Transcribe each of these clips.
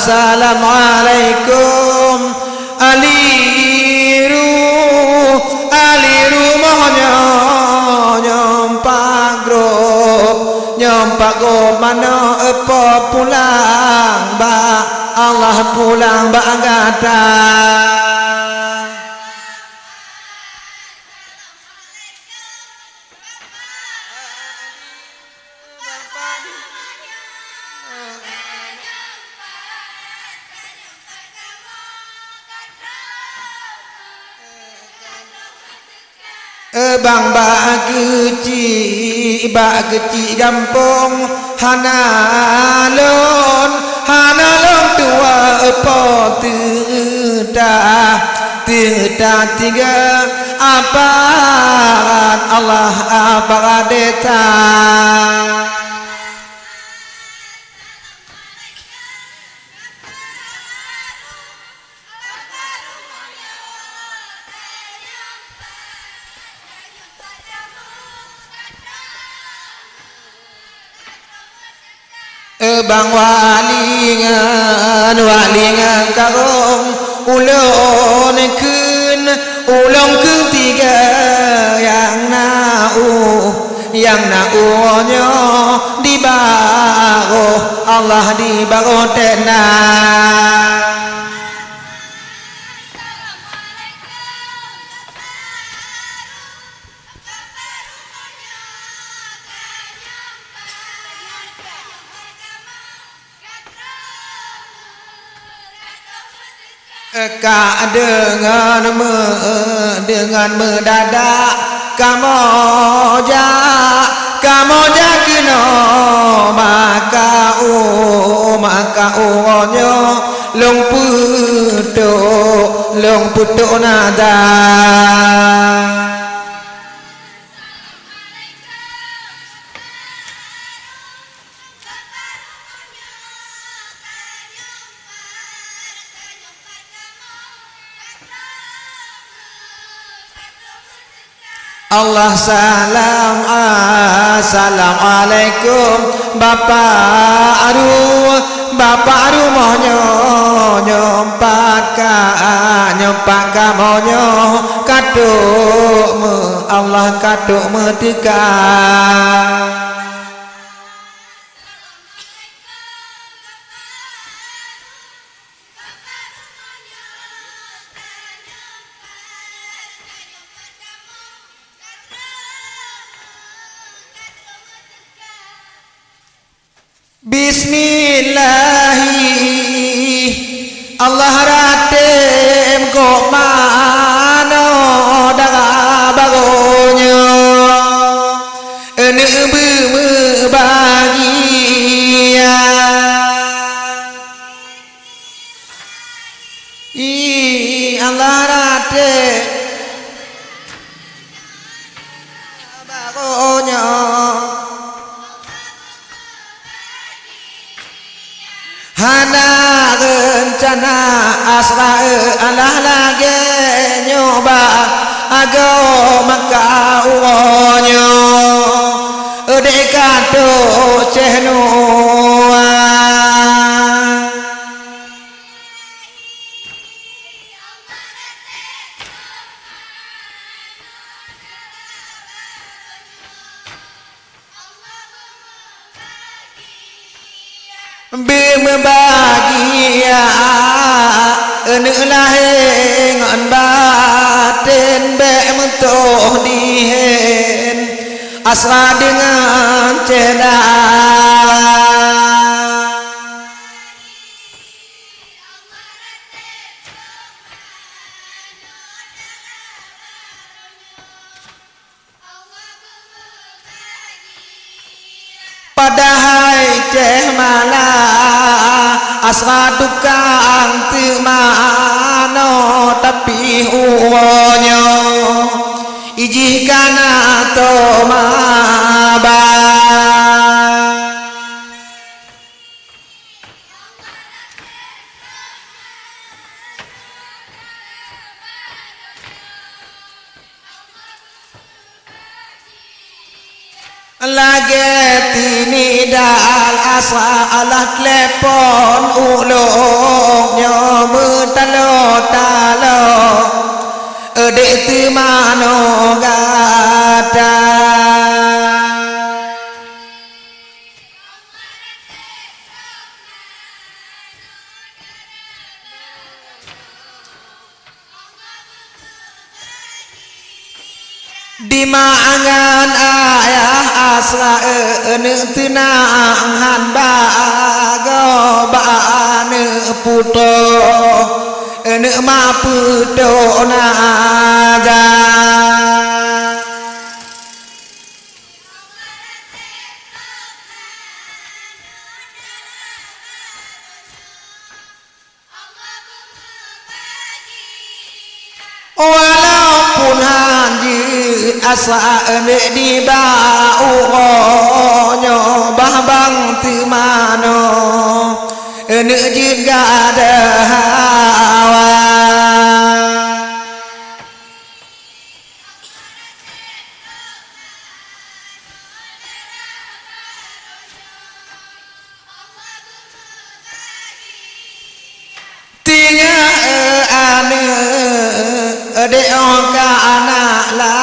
Assalamualaikum aliru mohonyo nyompak grup mano apa pulang ba Allah pulang ba angkata bang ba kecil gampung hanalon tua apa tidak tiga aparat Allah aparat deta bang walingan karong ulon tiga yang nyo di baro Allah di baro tenang dengan mendadak kamu kino maka onyo long putu nada Allah assalamualaikum Bapak Aru mohonyo nyompak kamonyo kaduk Allah kaduk metika Bismillahi Allah ratem kok mano daga bagonyo ene bagia Allah ratem bagonyo hana rencana asra alah lagi nyoba agama kauonyo dekato cehnuan bahagia enelahe ngan batin be mentoh dihen asra dengan ceda padahal ceh malah asra tukang tu mano tapi uonyo ijihkana to maba lagi tini dal asa alat lepon ulung nyomu talo talo dek tu mano gada di mangan ayah asra tenang han bago bane puto ma puto naga walaupun hanji asa di bau nyo bahbang ti mano ene juga ada hawa tiga ane de oka anak la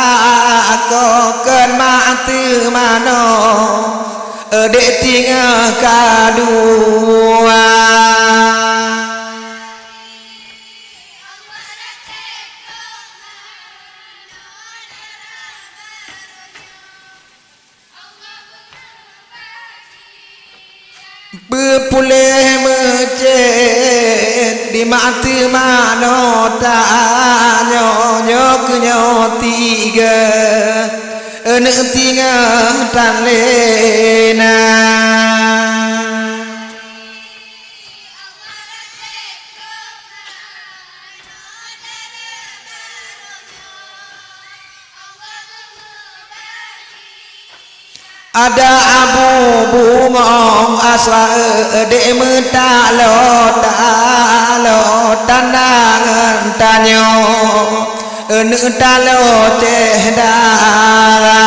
ko ken mati mano de tinggal kadua berpulih mecet di mati mano tanyo nyok nyok tiga enek tinggal tan lena ada abu bungong asra de metalo talo tandangan tanyo ene talo cehdara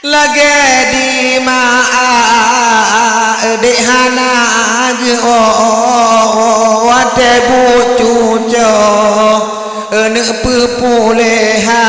lagi di maa dehana jo wate bucu jo ene pepuleha